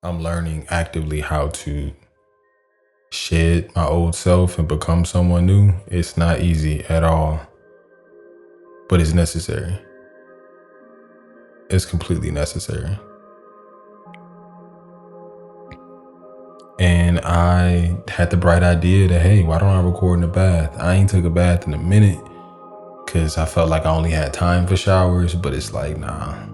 I'm learning actively how to shed my old self and become someone new. It's not easy at all, but it's necessary. It's completely necessary. And I had the bright idea that, hey, why don't I record in the bath? I ain't took a bath in a minute because I felt like I only had time for showers, but it's like, nah,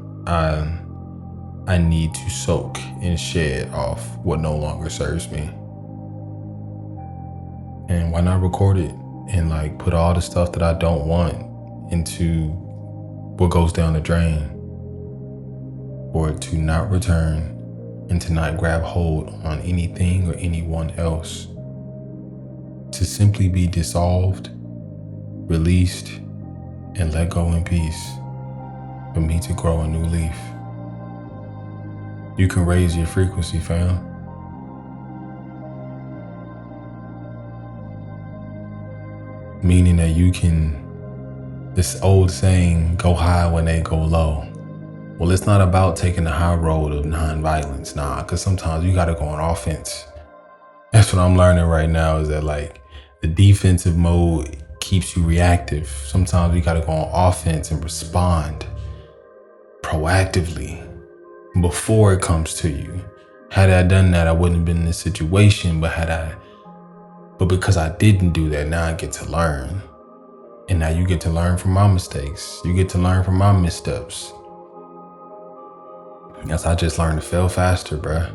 I need to soak and shed off what no longer serves me. And why not record it and like put all the stuff that I don't want into what goes down the drain, for it to not return and to not grab hold on anything or anyone else, to simply be dissolved, released, and let go in peace, for me to grow a new leaf. You can raise your frequency, fam. Meaning that you can, this old saying, go high when they go low. Well, it's not about taking the high road of non-violence, nah, because sometimes you gotta go on offense. That's what I'm learning right now, is that like the defensive mode keeps you reactive. Sometimes you gotta go on offense and respond proactively before it comes to you. Had I done that, I wouldn't have been in this situation, but because I didn't do that, now I get to learn. And now you get to learn from my mistakes. You get to learn from my missteps. Yes, I just learned to fail faster, bruh.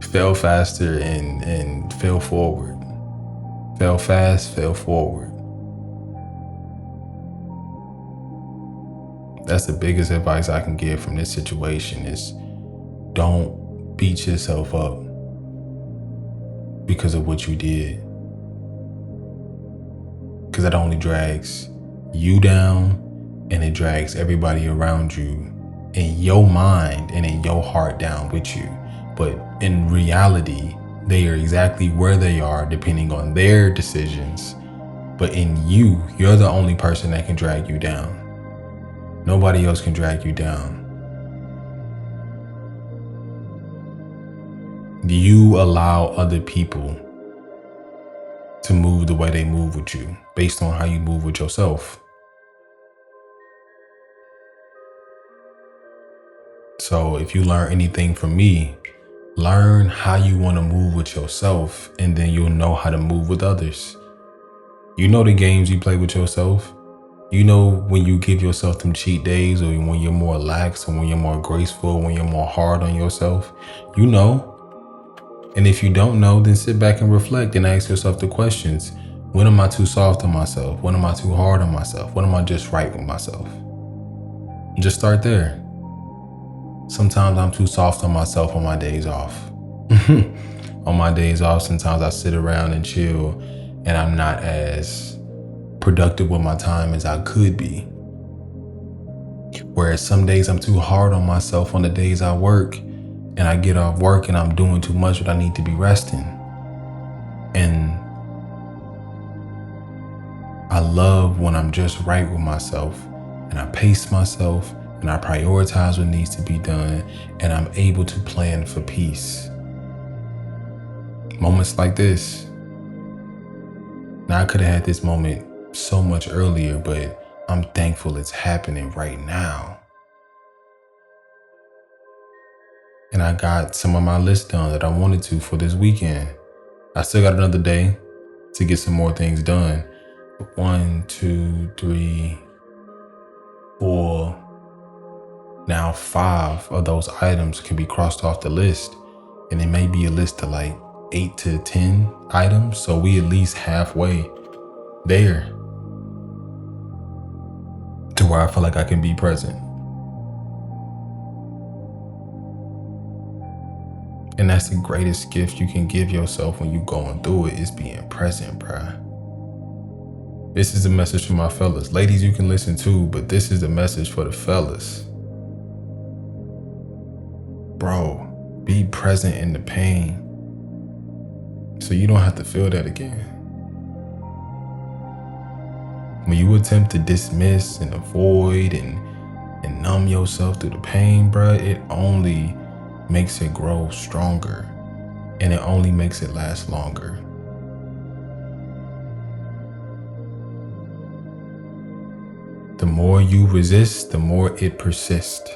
Fail faster and fail forward. Fail fast, fail forward. That's the biggest advice I can give from this situation, is don't beat yourself up because of what you did. Because that only drags you down, and it drags everybody around you in your mind and in your heart down with you. But in reality, they are exactly where they are depending on their decisions. But in you, you're the only person that can drag you down. Nobody else can drag you down. You allow other people to move the way they move with you based on how you move with yourself. So if you learn anything from me, learn how you want to move with yourself, and then you'll know how to move with others. You know the games you play with yourself. You know when you give yourself them cheat days, or when you're more lax, or when you're more graceful, when you're more hard on yourself. You know. And if you don't know, then sit back and reflect and ask yourself the questions. When am I too soft on myself? When am I too hard on myself? When am I just right with myself? And just start there. Sometimes I'm too soft on myself on my days off. On my days off, sometimes I sit around and chill, and I'm not as productive with my time as I could be. Whereas some days I'm too hard on myself on the days I work, and I get off work and I'm doing too much, but I need to be resting. And I love when I'm just right with myself, and I pace myself, and I prioritize what needs to be done, and I'm able to plan for peace. Moments like this. Now I could have had this moment so much earlier, but I'm thankful it's happening right now. And I got some of my list done that I wanted to for this weekend. I still got another day to get some more things done. 1, 2, 3, 4. Now 5 of those items can be crossed off the list. And it may be a list of like 8 to 10 items. So we at least halfway there to where I feel like I can be present. And that's the greatest gift you can give yourself when you're going through it, is being present, bruh. This is a message for my fellas. Ladies, you can listen too, but this is a message for the fellas. Bro, be present in the pain so you don't have to feel that again. When you attempt to dismiss and avoid and numb yourself through the pain, bruh, it only makes it grow stronger, and it only makes it last longer. The more you resist, the more it persists.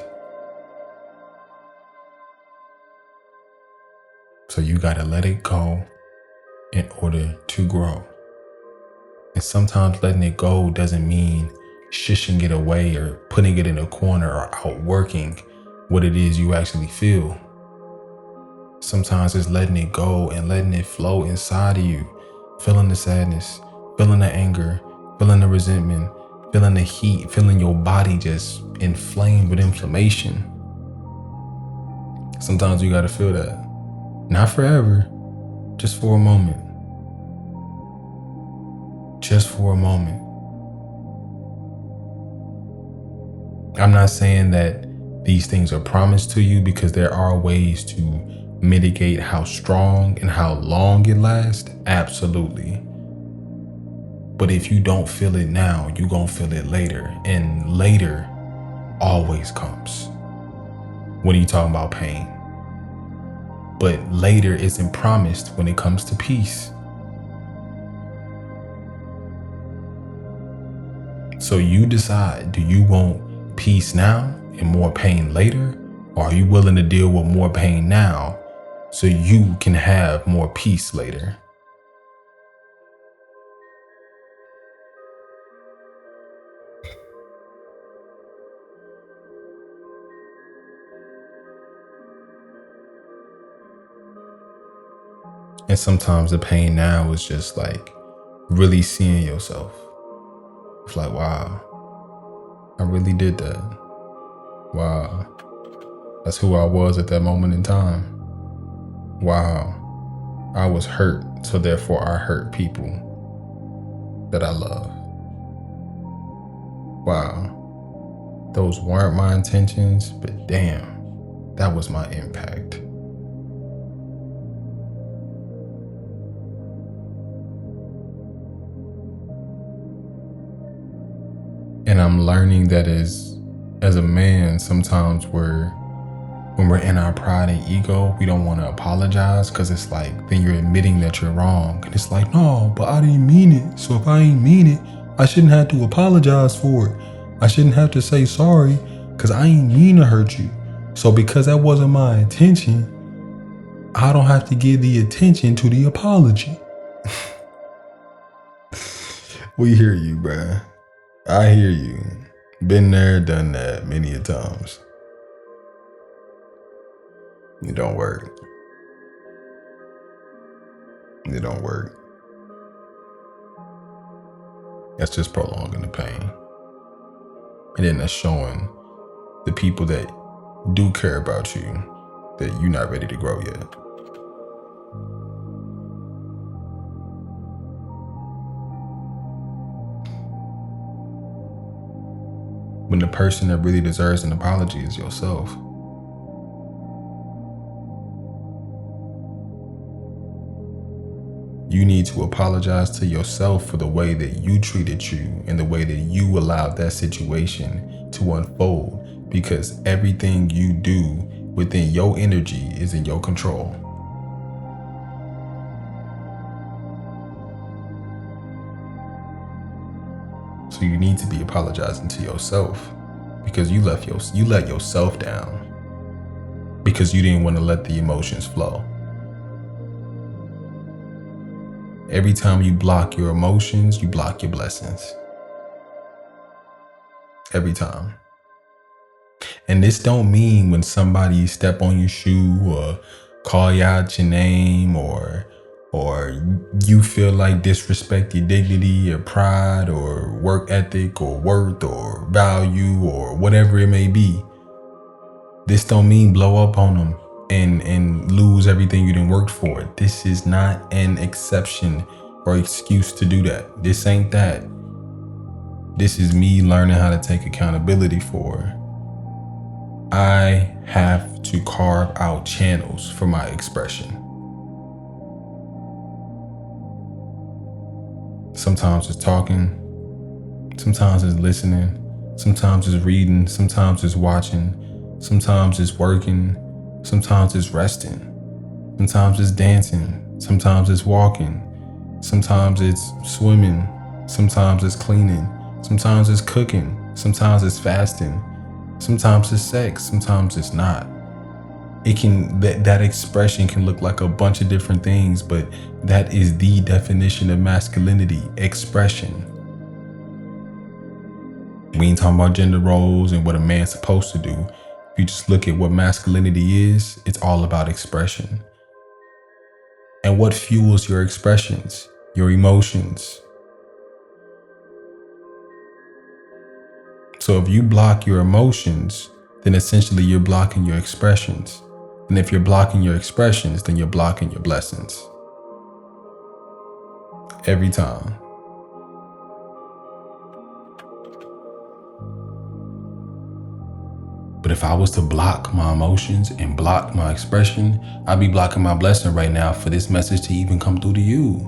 So you gotta let it go in order to grow. And sometimes letting it go doesn't mean shushing it away or putting it in a corner or outworking what it is you actually feel. Sometimes it's letting it go and letting it flow inside of you, feeling the sadness, feeling the anger, feeling the resentment, feeling the heat, feeling your body just inflamed with inflammation. Sometimes you gotta feel that. Not forever, just for a moment. Just for a moment. I'm not saying that these things are promised to you, because there are ways to mitigate how strong and how long it lasts. Absolutely. But if you don't feel it now, you're gonna feel it later. And later always comes when you're talking about pain. But later isn't promised when it comes to peace. So you decide, do you want peace now and more pain later? Or are you willing to deal with more pain now so you can have more peace later? And sometimes the pain now is just like really seeing yourself. It's like, wow, I really did that. Wow, that's who I was at that moment in time. Wow, I was hurt, so therefore I hurt people that I love. Wow, those weren't my intentions, but damn, that was my impact. And I'm learning that as a man, sometimes when we're in our pride and ego, we don't want to apologize, because it's like, then you're admitting that you're wrong. And it's like, no, but I didn't mean it. So if I ain't mean it, I shouldn't have to apologize for it. I shouldn't have to say sorry, because I ain't mean to hurt you. So because that wasn't my intention, I don't have to give the attention to the apology. We hear you, bruh. I hear you. Been there, done that many a times. It don't work. It don't work. That's just prolonging the pain. And then that's showing the people that do care about you that you're not ready to grow yet. When the person that really deserves an apology is yourself. You need to apologize to yourself for the way that you treated you and the way that you allowed that situation to unfold, because everything you do within your energy is in your control. So you need to be apologizing to yourself, because you let yourself down because you didn't want to let the emotions flow. Every time you block your emotions, you block your blessings. Every time. And this don't mean when somebody step on your shoe or call you out your name or you feel like disrespect your dignity or pride or work ethic or worth or value or whatever it may be. This don't mean blow up on them and lose everything you done worked for. This is not an exception or excuse to do that. This ain't that. This is me learning how to take accountability for. I have to carve out channels for my expression. Sometimes it's talking, sometimes it's listening, sometimes it's reading, sometimes it's watching, sometimes it's working, Sometimes it's resting. Sometimes it's dancing. Sometimes it's walking. Sometimes it's swimming. Sometimes it's cleaning. Sometimes it's cooking. Sometimes it's fasting. Sometimes it's sex. Sometimes it's not. It can, that expression can look like a bunch of different things, but that is the definition of masculinity: expression. We ain't talking about gender roles and what a man's supposed to do. If you just look at what masculinity is, it's all about expression. And what fuels your expressions? Your emotions. So if you block your emotions, then essentially you're blocking your expressions. And if you're blocking your expressions, then you're blocking your blessings. Every time. But if I was to block my emotions and block my expression, I'd be blocking my blessing right now for this message to even come through to you.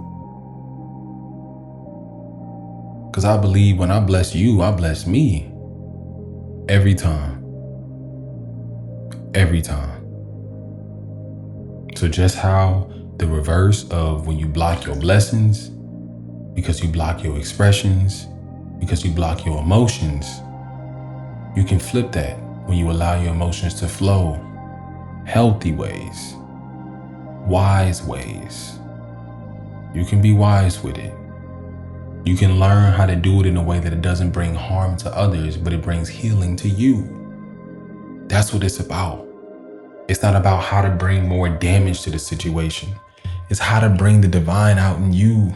Because I believe when I bless you, I bless me. Every time. Every time. So just how the reverse of when you block your blessings, because you block your expressions, because you block your emotions, you can flip that when you allow your emotions to flow. Healthy ways. Wise ways. You can be wise with it. You can learn how to do it in a way that it doesn't bring harm to others, but it brings healing to you. That's what it's about. It's not about how to bring more damage to the situation. It's how to bring the divine out in you.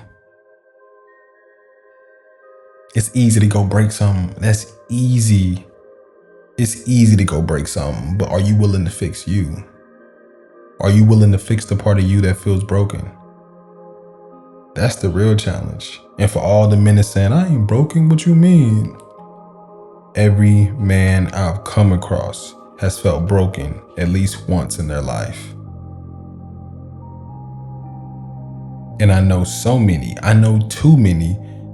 It's easy to go break something. That's easy. It's easy to go break something, but are you willing to fix you? Are you willing to fix the part of you that feels broken? That's the real challenge. And for all the men that saying, I ain't broken, what you mean? Every man I've come across has felt broken at least once in their life. And I know too many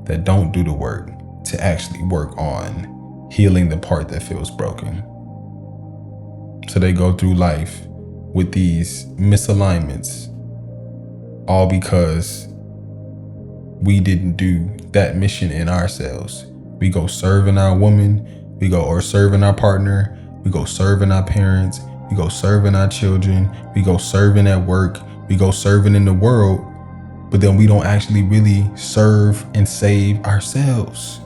that don't do the work to actually work on healing the part that feels broken. So they go through life with these misalignments, all because we didn't do that mission in ourselves. We go serving our woman, or serving our partner, we go serving our parents, we go serving our children, we go serving at work, we go serving in the world, but then we don't actually really serve and save ourselves.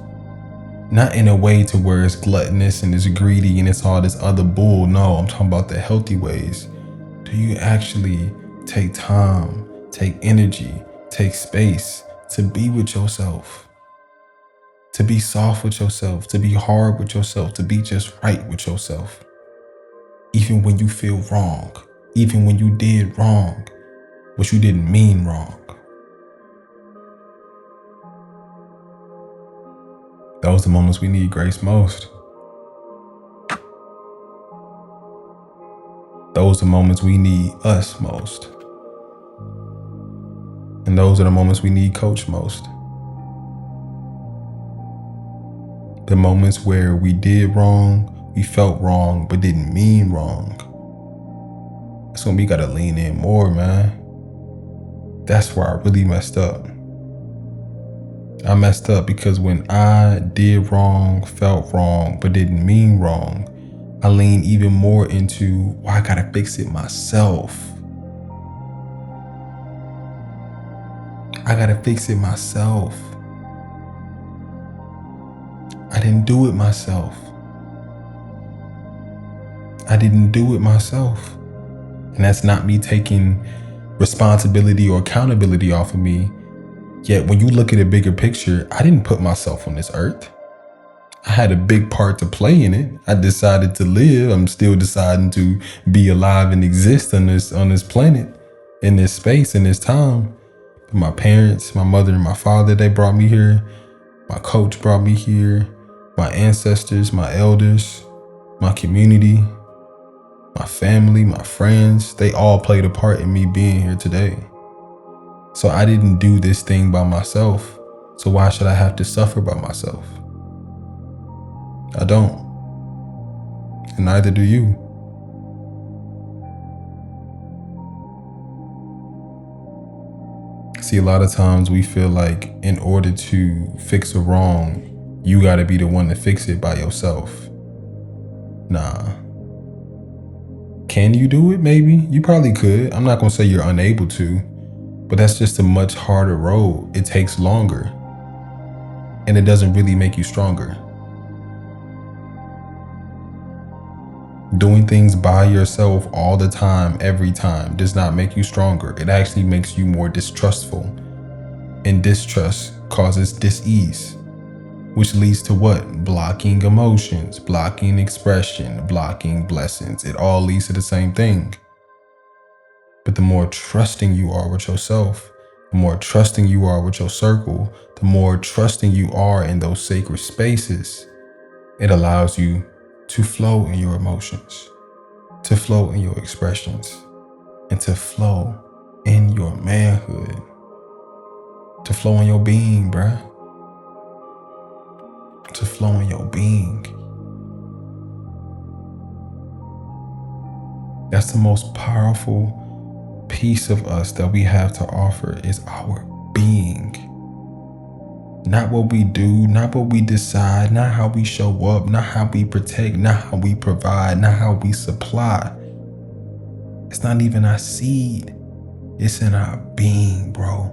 Not in a way to where it's gluttonous and it's greedy and it's all this other bull. No, I'm talking about the healthy ways. Do you actually take time, take energy, take space to be with yourself? To be soft with yourself, to be hard with yourself, to be just right with yourself. Even when you feel wrong, even when you did wrong, but you didn't mean wrong. Those are the moments we need grace most. Those are the moments we need us most. And those are the moments we need coach most. The moments where we did wrong, we felt wrong, but didn't mean wrong. That's when we gotta lean in more, man. That's where I really messed up. I messed up because when I did wrong, felt wrong, but didn't mean wrong, I leaned even more into, well, I gotta fix it myself. I gotta fix it myself. I didn't do it myself. I didn't do it myself. And that's not me taking responsibility or accountability off of me. Yet when you look at a bigger picture, I didn't put myself on this earth. I had a big part to play in it. I decided to live. I'm still deciding to be alive and exist on this planet, in this space, in this time. But my parents, my mother and my father, they brought me here. My coach brought me here. My ancestors, my elders, my community, my family, my friends, they all played a part in me being here today. So I didn't do this thing by myself. So why should I have to suffer by myself? I don't. And neither do you. See, a lot of times we feel like in order to fix a wrong, you got to be the one to fix it by yourself. Nah. Can you do it? Maybe. You probably could. I'm not going to say you're unable to, but that's just a much harder road. It takes longer, and it doesn't really make you stronger. Doing things by yourself all the time, every time, does not make you stronger. It actually makes you more distrustful. And distrust causes dis-ease, which leads to what? Blocking emotions, blocking expression, blocking blessings. It all leads to the same thing. But the more trusting you are with yourself, the more trusting you are with your circle, the more trusting you are in those sacred spaces, it allows you to flow in your emotions, to flow in your expressions, and to flow in your manhood, to flow in your being, bruh. To flow in your being. That's the most powerful piece of us that we have to offer, is our being. Not what we do, not what we decide, not how we show up, not how we protect, not how we provide, not how we supply. It's not even our seed. It's in our being, bro.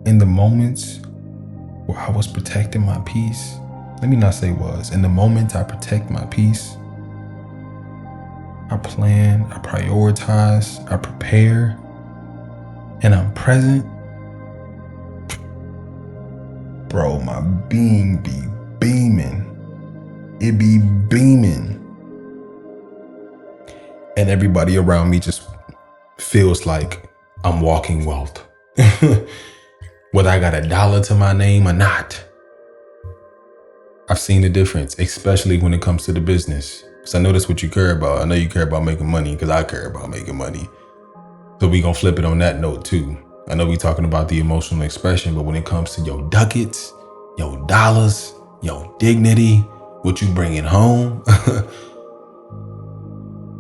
In the moments where I was protecting my peace, let me not say was, in the moments I protect my peace, I plan, I prioritize, I prepare, and I'm present, bro, my being be beaming. It be beaming. And everybody around me just feels like I'm walking wealth. Whether I got $1 to my name or not. I've seen the difference, especially when it comes to the business. Because I know that's what you care about. I know you care about making money because I care about making money. So we gonna flip it on that note too. I know we talking about the emotional expression, but when it comes to your ducats, your dollars, your dignity, what you bringing home,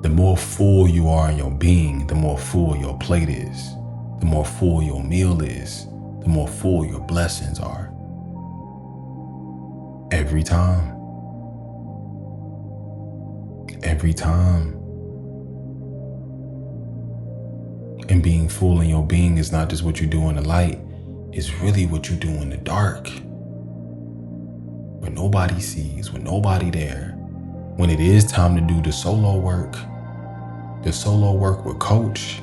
the more full you are in your being, the more full your plate is. The more full your meal is, the more full your blessings are. Every time. Every time. And being full in your being is not just what you do in the light, it's really what you do in the dark. When nobody sees, when nobody there. When it is time to do the solo work with coach,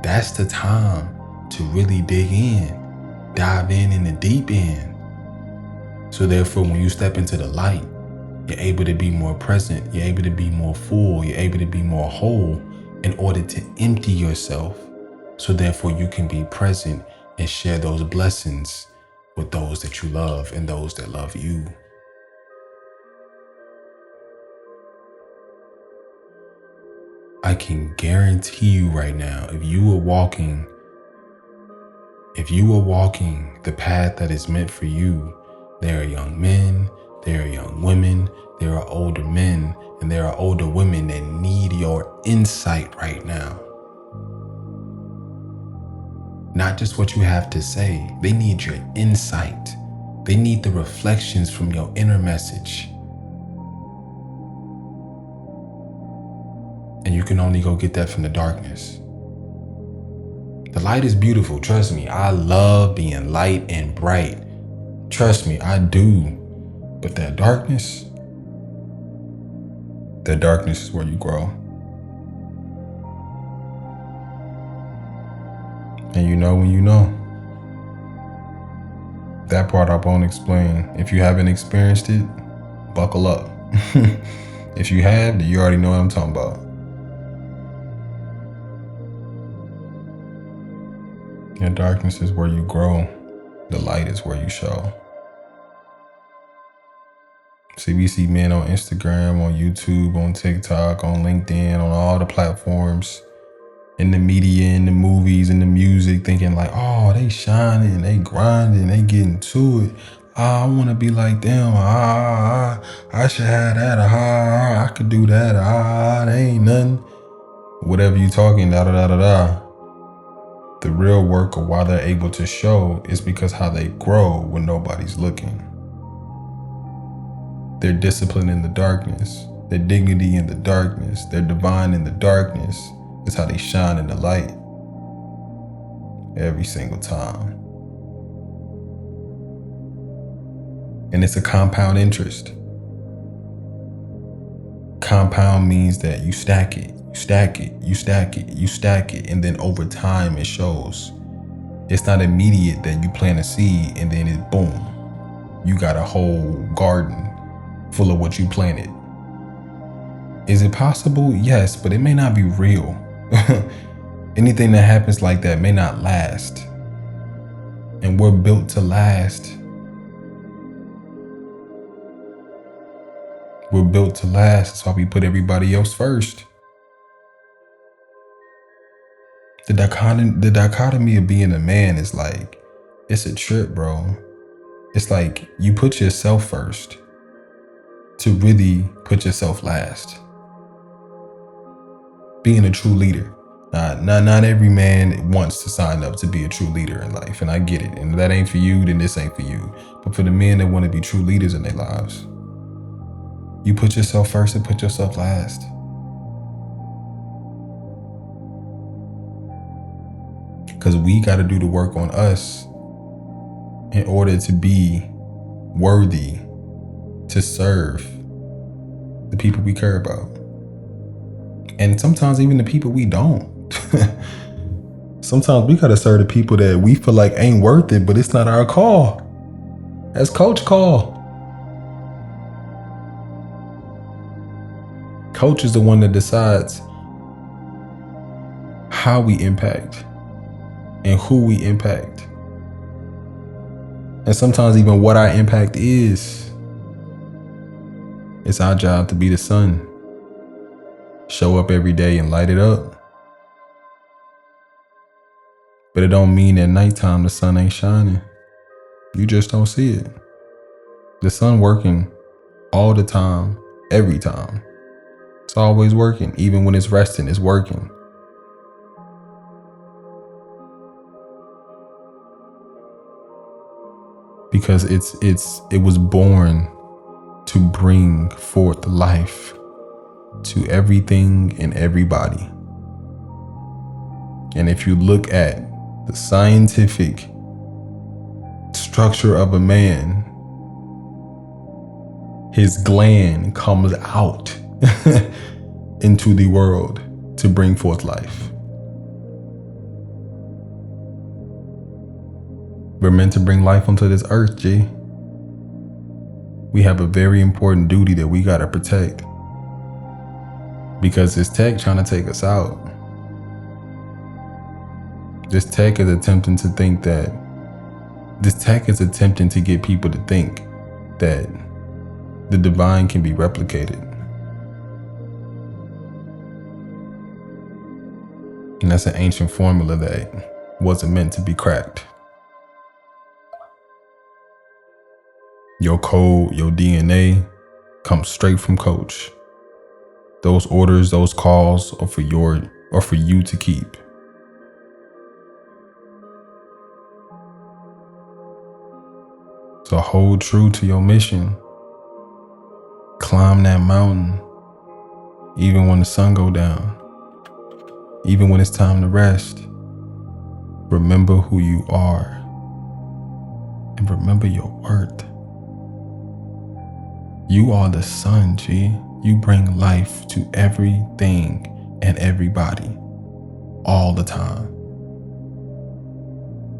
that's the time to really dig in, dive in the deep end. So therefore, when you step into the light, you're able to be more present, you're able to be more full, you're able to be more whole in order to empty yourself. So therefore, you can be present and share those blessings with those that you love and those that love you. I can guarantee you right now, if you were walking the path that is meant for you, there are young men, there are young women, there are older men, and there are older women that need your insight right now. Not just what you have to say, they need your insight. They need the reflections from your inner message. And you can only go get that from the darkness. The light is beautiful, trust me. I love being light and bright. Trust me, I do. But that darkness is where you grow. And you know when you know. That part I won't explain. If you haven't experienced it, buckle up. If you have, then you already know what I'm talking about. Your darkness is where you grow. The light is where you show. See, we see men on Instagram, on YouTube, on TikTok, on LinkedIn, on all the platforms, in the media, in the movies, in the music, thinking like, oh, they shining, they grinding, they getting to it. I want to be like them. I should have that. I could do that. They ain't nothing. Whatever you talking, da. The real work of why they're able to show is because how they grow when nobody's looking. Their discipline in the darkness, their dignity in the darkness, their divine in the darkness is how they shine in the light every single time. And it's a compound interest. Compound means that you stack it, you stack it, you stack it, you stack it, and then over time it shows. It's not immediate that you plant a seed and then it boom. You got a whole garden full of what you planted. Is it possible? Yes, but it may not be real. Anything that happens like that may not last. And we're built to last. We're built to last. That's why we put everybody else first. The dichotomy of being a man is like, it's a trip, bro. It's like you put yourself first to really put yourself last. Being a true leader. Not every man wants to sign up to be a true leader in life, and I get it. And if that ain't for you, then this ain't for you. But for the men that want to be true leaders in their lives, you put yourself first and put yourself last. Because we got to do the work on us in order to be worthy to serve the people we care about. And sometimes even the people we don't. Sometimes we got to serve the people that we feel like ain't worth it, but it's not our call. That's coach call. Coach is the one that decides how we impact and who we impact. And sometimes even what our impact is. It's our job to be the sun. Show up every day and light it up. But it don't mean at nighttime the sun ain't shining. You just don't see it. The sun working all the time, every time. It's always working. Even when it's resting, it's working. Because it was born to bring forth life to everything and everybody. And if you look at the scientific structure of a man, his gland comes out into the world to bring forth life. We're meant to bring life onto this earth, G. We have a very important duty that we gotta protect. Because this tech trying to take us out. This tech is attempting to get people to think that the divine can be replicated. And that's an ancient formula that wasn't meant to be cracked. Your code, your DNA comes straight from coach. Those orders, those calls are for you to keep. So hold true to your mission. Climb that mountain, even when the sun go down, even when it's time to rest. Remember who you are and remember your worth. You are the sun, G. You bring life to everything and everybody all the time.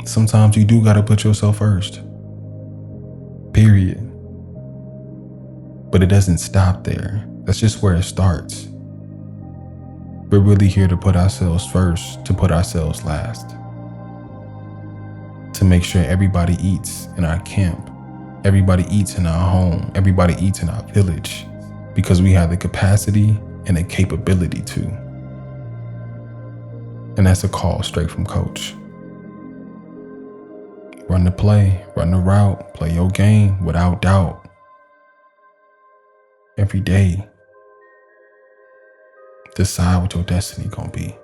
Sometimes you do gotta put yourself first. Period. But it doesn't stop there. That's just where it starts. We're really here to put ourselves first, to put ourselves last. To make sure everybody eats in our camp. Everybody eats in our home. Everybody eats in our village. Because we have the capacity and the capability to. And that's a call straight from coach. Run the play, run the route, play your game without doubt. Every day, decide what your destiny gonna be.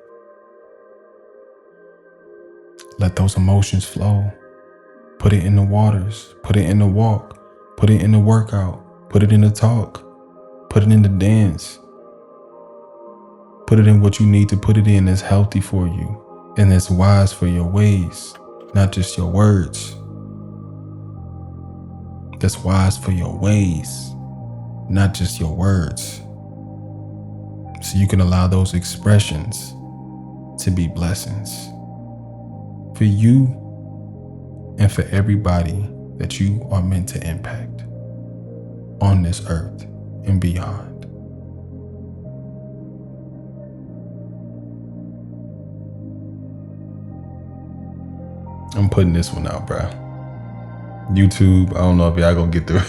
Let those emotions flow. Put it in the waters. Put it in the walk. Put it in the workout. Put it in the talk. Put it in the dance. Put it in what you need to put it in that's healthy for you and that's wise for your ways, not just your words. That's wise for your ways, not just your words. So you can allow those expressions to be blessings for you and for everybody that you are meant to impact on this earth and beyond. I'm putting this one out, bro. YouTube, I don't know if y'all gonna get through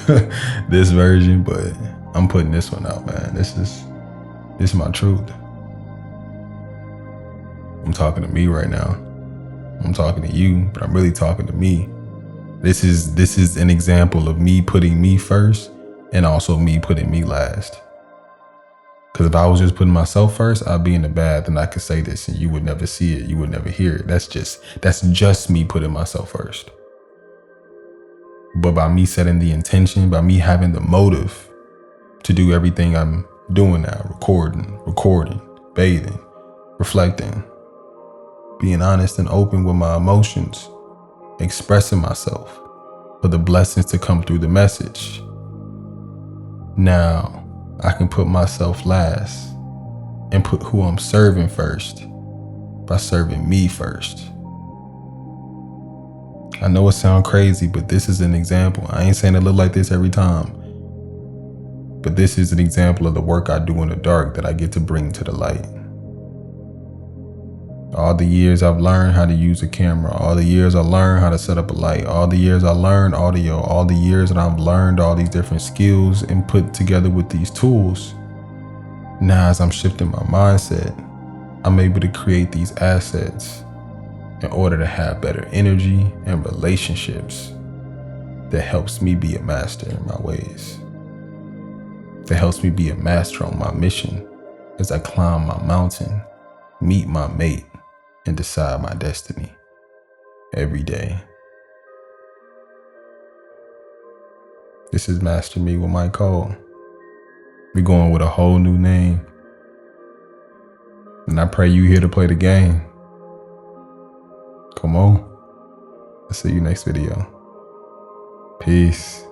this version, but I'm putting this one out, man. This is my truth. I'm talking to me right now. I'm talking to you, but I'm really talking to me. This is an example of me putting me first and also me putting me last. Because if I was just putting myself first, I'd be in the bath and I could say this and you would never see it. You would never hear it. That's just me putting myself first. But by me setting the intention, by me having the motive to do everything I'm doing now, recording, bathing, reflecting, being honest and open with my emotions, expressing myself for the blessings to come through the message. Now, I can put myself last and put who I'm serving first by serving me first. I know it sounds crazy, but this is an example. I ain't saying it look like this every time, but this is an example of the work I do in the dark that I get to bring to the light. All the years I've learned how to use a camera, all the years I learned how to set up a light, all the years I learned audio, all the years that I've learned all these different skills and put together with these tools. Now as I'm shifting my mindset, I'm able to create these assets in order to have better energy and relationships that helps me be a master in my ways. That helps me be a master on my mission as I climb my mountain, meet my mate, and decide my destiny every day. This is Master Me with MYCOL. We're going with a whole new name. And I pray you here to play the game. Come on. I'll see you next video. Peace.